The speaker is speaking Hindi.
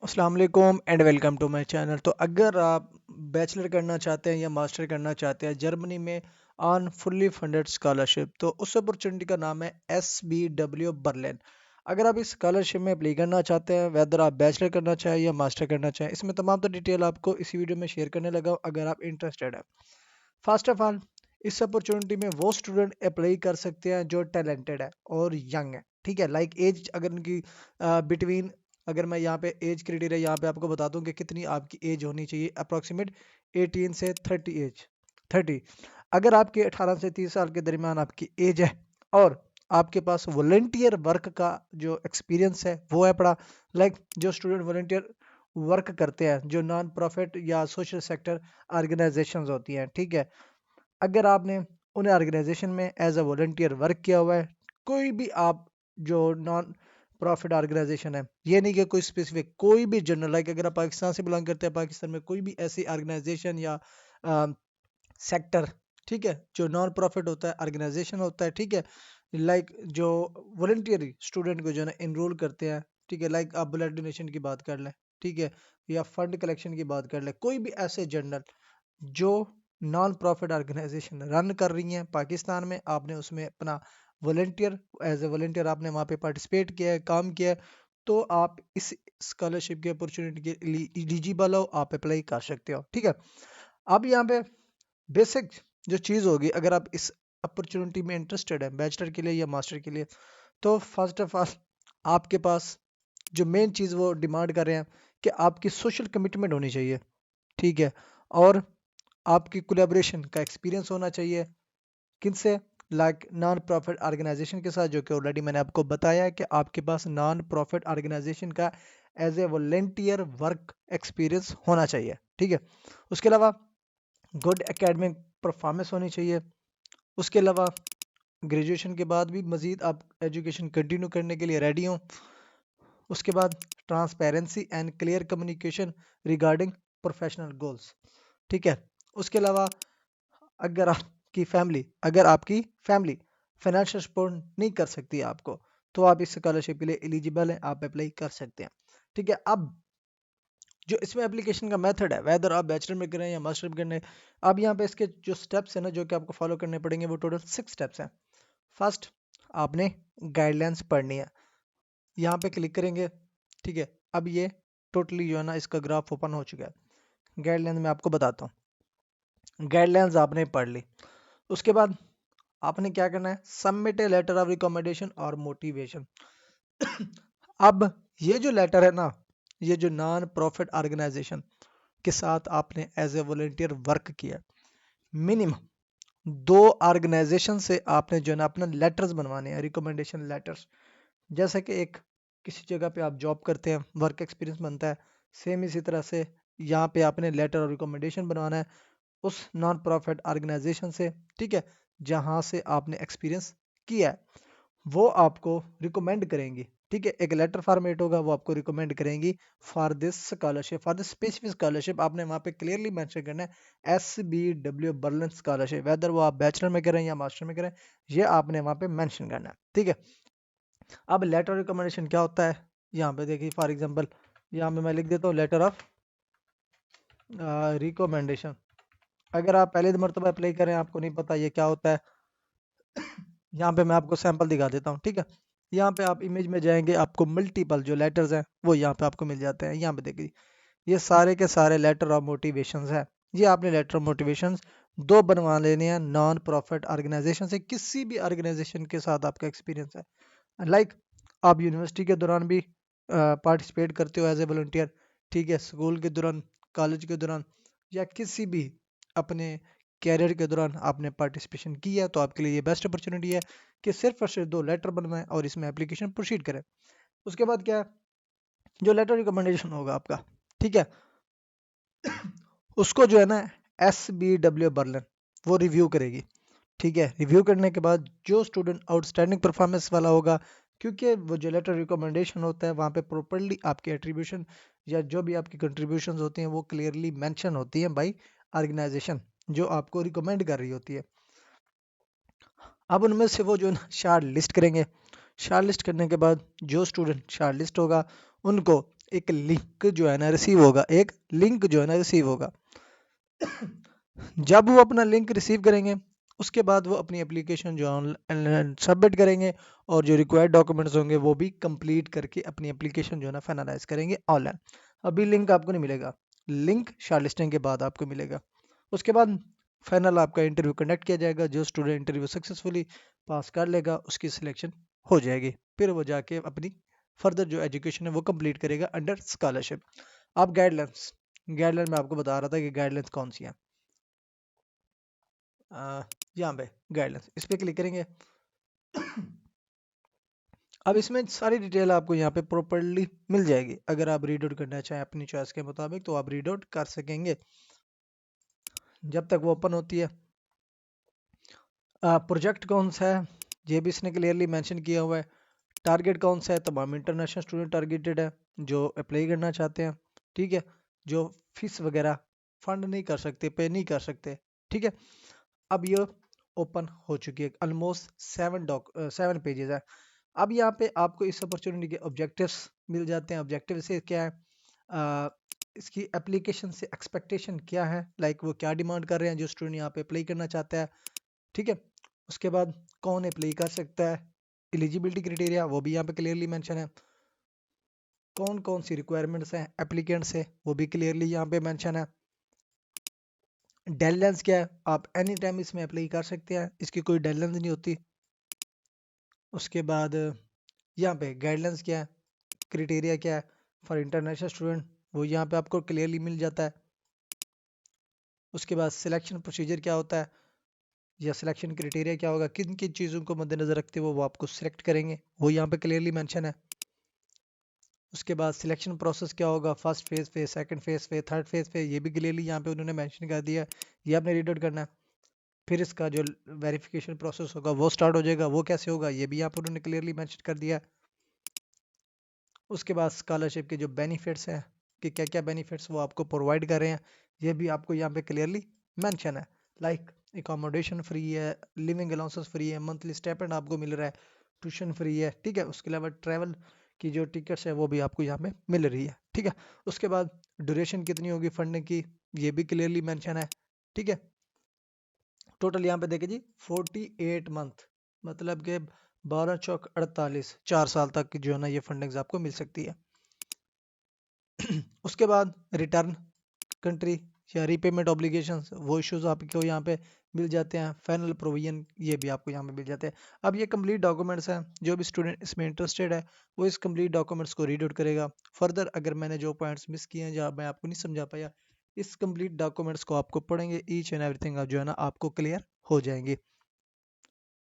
अस्सलाम वालेकुम and welcome to my channel. तो अगर आप बैचलर करना चाहते हैं या मास्टर करना चाहते हैं जर्मनी में ऑन फुल्ली फंडेड स्कॉलरशिप, तो उस अपॉर्चुनिटी का नाम है SBW बर्लिन। अगर आप इस स्कॉलरशिप में अप्लाई करना चाहते हैं, वेदर आप बैचलर करना चाहें या मास्टर करना चाहें, इसमें तमाम तो डिटेल आपको इसी वीडियो में शेयर करने लगा हूं, अगर आप इंटरेस्टेड है। फर्स्ट ऑफ ऑल, इस अपॉर्चुनिटी में वो स्टूडेंट अप्लाई कर सकते हैं जो टैलेंटेड है और यंग है। ठीक है, लाइक एज अगर उनकी बिटवीन, अगर मैं यहाँ पे एज क्राइटेरिया यहाँ पे आपको बता दूं कि कितनी आपकी एज होनी चाहिए, अप्रोक्सीमेट 18 से 30 एज 30। अगर आपके 18 से 30 साल के दरमियान आपकी एज है और आपके पास वॉलंटियर वर्क का जो एक्सपीरियंस है वो है पड़ा, लाइक जो स्टूडेंट वॉलंटियर वर्क करते हैं, जो नॉन प्रॉफिट या सोशल सेक्टर ऑर्गेनाइजेशंस होती हैं, ठीक है, अगर आपने उन ऑर्गेनाइजेशन में एज अ वॉलंटियर वर्क किया हुआ है, कोई भी आप जो नॉन प्रॉफिट ऑर्गेनाइजेशन है, ये नहीं कि कोई स्पेसिफिक, कोई भी जनरल, लाइक अगर आप पाकिस्तान से बिलोंग करते हैं, पाकिस्तान में कोई भी ऐसी ऑर्गेनाइजेशन या सेक्टर, ठीक है, जो नॉन प्रॉफिट होता है, ऑर्गेनाइजेशन होता है, ठीक है, लाइक जो वॉलंटियरी स्टूडेंट को जो है ना इनरोल करते हैं, ठीक है, लाइक आप ब्लड डोनेशन की बात कर लें, ठीक है, या फंड कलेक्शन की बात कर लें, कोई भी ऐसे जर्नल जो नॉन प्रॉफिट ऑर्गेनाइजेशन रन कर रही हैं पाकिस्तान में, आपने उसमें अपना वॉलंटियर, एज ए वॉलंटियर आपने वहाँ पे पार्टिसिपेट किया है, काम किया है, तो आप इस स्कॉलरशिप की अपॉर्चुनिटी के लिए एलिजिबल हो, आप अप्लाई कर सकते हो। ठीक है, अब यहाँ पे बेसिक जो चीज़ होगी, अगर आप इस अपॉर्चुनिटी में इंटरेस्टेड है बैचलर के लिए या मास्टर के लिए, तो फर्स्ट ऑफ ऑल आपके पास जो मेन चीज़ वो डिमांड कर रहे हैं कि आपकी सोशल कमिटमेंट होनी चाहिए। ठीक है, और आपकी कोलैबोरेशन का एक्सपीरियंस होना चाहिए, किनसे, लाइक नॉन प्रॉफिट ऑर्गेनाइजेशन के साथ, जो कि ऑलरेडी मैंने आपको बताया है कि आपके पास नॉन प्रॉफिट ऑर्गेनाइजेशन का as a volunteer work experience होना चाहिए। ठीक है, उसके अलावा गुड एकेडमिक परफॉर्मेंस होनी चाहिए। उसके अलावा ग्रेजुएशन के बाद भी मज़ीद आप एजुकेशन कंटिन्यू करने के लिए रेडी हों। उसके बाद transparency and clear communication regarding professional goals. ठीक है, उसके अलावा अगर आपकी फैमिली फाइनेंशियल सपोर्ट नहीं कर सकती आपको, तो आप इस स्कॉलरशिप के लिए एलिजिबल हैं, आप अप्लाई कर सकते हैं। ठीक है, अब जो इसमें एप्लीकेशन का मेथड है, वेदर आप बैचलर में करें या मास्टर में करें, अब यहाँ पे इसके जो स्टेप्स हैं ना, जो कि आपको फॉलो करने पड़ेंगे, वो टोटल 6 स्टेप्स हैं। फर्स्ट, आपने गाइडलाइंस पढ़नी है, यहाँ पे क्लिक करेंगे। ठीक है, अब ये टोटली जो है ना इसका ग्राफ ओपन हो चुका है। गाइडलाइंस मैं आपको बताता हूँ। गाइडलाइंस आपने पढ़ ली, उसके बाद आपने क्या करना है, submit a letter of recommendation और मोटिवेशन। अब ये जो लेटर है ना, ये जो नॉन प्रॉफिट ऑर्गेनाइजेशन के साथ आपने एज ए वॉलंटियर वर्क किया, मिनिमम 2 ऑर्गेनाइजेशन से आपने जो है ना अपना लेटर्स बनवाने हैं, रिकमेंडेशन लेटर्स। जैसे कि एक किसी जगह पे आप जॉब करते हैं, वर्क एक्सपीरियंस बनता है, सेम इसी तरह से यहाँ पे आपने लेटर और रिकमेंडेशन बनवाना है उस नॉन प्रॉफिट ऑर्गेनाइजेशन से, ठीक है, जहाँ से आपने एक्सपीरियंस किया है, वो आपको रिकमेंड करेंगी। ठीक है, एक लेटर फॉर्मेट होगा, वो आपको रिकमेंड करेंगी for this scholarship, for this specific scholarship. आपने वहाँ पे क्लियरली मेंशन करना है SBW बर्लिन स्कॉलरशिप, वेदर वो आप बैचलर में करें या मास्टर में करें, ये आपने वहाँ पे मेंशन करना है। ठीक है, अब लेटर रिकमेंडेशन क्या होता है, यहाँ पे देखिए, फॉर एग्जांपल यहाँ पे मैं लिख देता हूँ लेटर ऑफ रिकमेंडेशन। अगर आप पहले मरतबा अप्लाई करें, आपको नहीं पता ये क्या होता है, यहाँ पे मैं आपको सैंपल दिखा देता हूँ। ठीक है, यहाँ पे आप इमेज में जाएंगे, आपको मल्टीपल जो लेटर्स हैं वो यहाँ पे आपको मिल जाते हैं। यहाँ पे देखिए, ये सारे के सारे लेटर ऑफ मोटिवेशंस हैं। ये आपने लेटर ऑफ मोटिवेशंस 2 बनवा लेने हैं नॉन प्रॉफिट ऑर्गेनाइजेशन से, किसी भी ऑर्गेनाइजेशन के साथ आपका एक्सपीरियंस है, लाइक आप यूनिवर्सिटी के दौरान भी पार्टिसिपेट करते हो एज ए वॉलंटियर, ठीक है, स्कूल के दौरान, कॉलेज के दौरान, या किसी भी अपने कैरियर के दौरान आपने पार्टिसिपेशन किया, तो आपके लिए ये बेस्ट अपॉर्चुनिटी है कि सिर्फ और सिर्फ 2 लेटर बनवाएं और इसमें एप्लीकेशन प्रोसीड करें। उसके बाद क्या है, जो लेटर रिकमेंडेशन होगा आपका, ठीक है, उसको जो है ना SBW बर्लिन वो रिव्यू करेगी। ठीक है, रिव्यू करने के बाद जो स्टूडेंट आउटस्टैंडिंग परफॉर्मेंस वाला होगा, क्योंकि वो जो लेटर रिकमेंडेशन होता है वहाँ पे प्रॉपरली आपके एट्रीब्यूशन या जो भी आपकी कंट्रीब्यूशन होती हैं वो क्लियरली मेंशन होती हैं बाई ऑर्गेनाइजेशन जो आपको रिकमेंड कर रही होती है। अब उनमें से वो जो शार्ट लिस्ट करेंगे, शार्ट लिस्ट करने के बाद जो स्टूडेंट शार्ट लिस्ट होगा उनको एक लिंक जो है ना रिसीव होगा, एक लिंक जो है ना रिसीव होगा। जब वो अपना लिंक रिसीव करेंगे उसके बाद वो अपनी एप्लीकेशन जो ऑनलाइन सबमिट करेंगे और जो रिक्वायर्ड डॉक्यूमेंट्स होंगे वो भी कंप्लीट करके अपनी एप्लीकेशन जो है ना फाइनलाइज करेंगे ऑनलाइन। अभी लिंक आपको नहीं मिलेगा, लिंक शॉर्टलिस्टिंग के बाद आपको मिलेगा। उसके बाद फाइनल आपका इंटरव्यू कंडक्ट किया जाएगा, जो स्टूडेंट इंटरव्यू सक्सेसफुली पास कर लेगा उसकी सिलेक्शन हो जाएगी, फिर वो जाके अपनी फर्दर जो एजुकेशन है वो कंप्लीट करेगा अंडर स्कॉलरशिप। आप गाइडलाइंस, गाइडलाइन में आपको बता रहा था कि गाइडलाइंस कौन सी है। यहाँ पे गाइडलाइंस इस पे क्लिक करेंगे। अब इसमें सारी डिटेल आपको यहाँ पे प्रॉपरली मिल जाएगी, अगर आप रीड आउट करना चाहें अपनी चॉइस के मुताबिक तो आप रीड आउट कर सकेंगे जब तक वो ओपन होती है। प्रोजेक्ट कौन सा है ये भी इसने क्लियरली मेंशन किया हुआ है। टारगेट कौन सा है, तमाम इंटरनेशनल स्टूडेंट टारगेटेड है जो अप्लाई करना चाहते हैं, ठीक है, जो फीस वगैरह फंड नहीं कर सकते, पे नहीं कर सकते, ठीक है। अब ये ओपन हो चुकी है, ऑलमोस्ट 7 पेजेस है। अब यहाँ पे आपको इस अपॉर्चुनिटी के ऑब्जेक्टिव्स मिल जाते हैं। ऑब्जेक्टिव से क्या है, अ, इसकी एप्लीकेशन से एक्सपेक्टेशन क्या है, लाइक वो क्या डिमांड कर रहे हैं जो स्टूडेंट यहाँ पे अप्लाई करना चाहता है, ठीक है। उसके बाद कौन अप्लाई कर सकता है, एलिजिबिलिटी क्राइटेरिया वो भी यहाँ पे क्लियरली मेंशन है। कौन कौन सी रिक्वायरमेंट्स हैं एप्लीकेंट से वो भी क्लियरली यहाँ पे मेंशन है। डेडलाइंस क्या है, आप एनी टाइम इसमें अप्लाई कर सकते हैं, इसकी कोई डेडलाइंस नहीं होती। उसके बाद यहाँ पे गाइडलाइंस क्या है, क्राइटेरिया क्या है फॉर इंटरनेशनल स्टूडेंट वो यहाँ पे आपको क्लियरली मिल जाता है। उसके बाद सिलेक्शन प्रोसीजर क्या होता है या सिलेक्शन क्राइटेरिया क्या होगा, किन किन चीज़ों को मद्देनजर रखते हुए वो आपको सिलेक्ट करेंगे वो यहाँ पे क्लियरली मेंशन है। उसके बाद सिलेक्शन प्रोसेस क्या होगा, फर्स्ट फेज पे, सेकंड फेज पे, थर्ड फेज पे, ये भी क्लियरली यहाँ पे उन्होंने मेंशन कर दिया, ये आपने रीड आउट करना है। फिर इसका जो वेरिफिकेशन प्रोसेस होगा वो स्टार्ट हो जाएगा, वो कैसे होगा ये भी यहाँ पर उन्होंने क्लियरली मेंशन कर दिया है। उसके बाद स्कॉलरशिप के जो बेनिफिट्स हैं कि क्या क्या बेनिफिट्स वो आपको प्रोवाइड कर रहे हैं ये भी आपको यहाँ पे क्लियरली मेंशन है। लाइक एकोमोडेशन फ्री है, लिविंग अलाउंसेस फ्री है, मंथली स्टाइपेंड आपको मिल रहा है, ट्यूशन फ्री है, ठीक है। उसके अलावा ट्रैवल की जो टिकट्स है वो भी आपको यहाँ पे मिल रही है, ठीक है। उसके बाद ड्यूरेशन कितनी होगी फंडिंग की ये भी क्लियरली मेंशन है, ठीक है। टोटल यहाँ पे देखिए जी 48 मंथ, मतलब कि 12 चौक 48, 4 साल तक की जो है ना ये फंडिंग्स आपको मिल सकती है। उसके बाद रिटर्न कंट्री या रीपेमेंट ऑब्लिगेशंस वो इश्यूज आपको यहाँ पे मिल जाते हैं। फाइनल प्रोविजन ये भी आपको यहाँ पे मिल जाते हैं। अब ये कंप्लीट डॉक्यूमेंट्स हैं, जो भी स्टूडेंट इसमें इंटरेस्टेड है वो इस कंप्लीट डॉक्यूमेंट्स को रीड आउट करेगा। फर्दर अगर मैंने जो पॉइंट्स मिस किए हैं या मैं आपको नहीं समझा पाया, इस कंप्लीट डॉक्यूमेंट्स को आपको पढ़ेंगे ईच एंड एवरीथिंग जो है ना आपको क्लियर हो जाएंगे।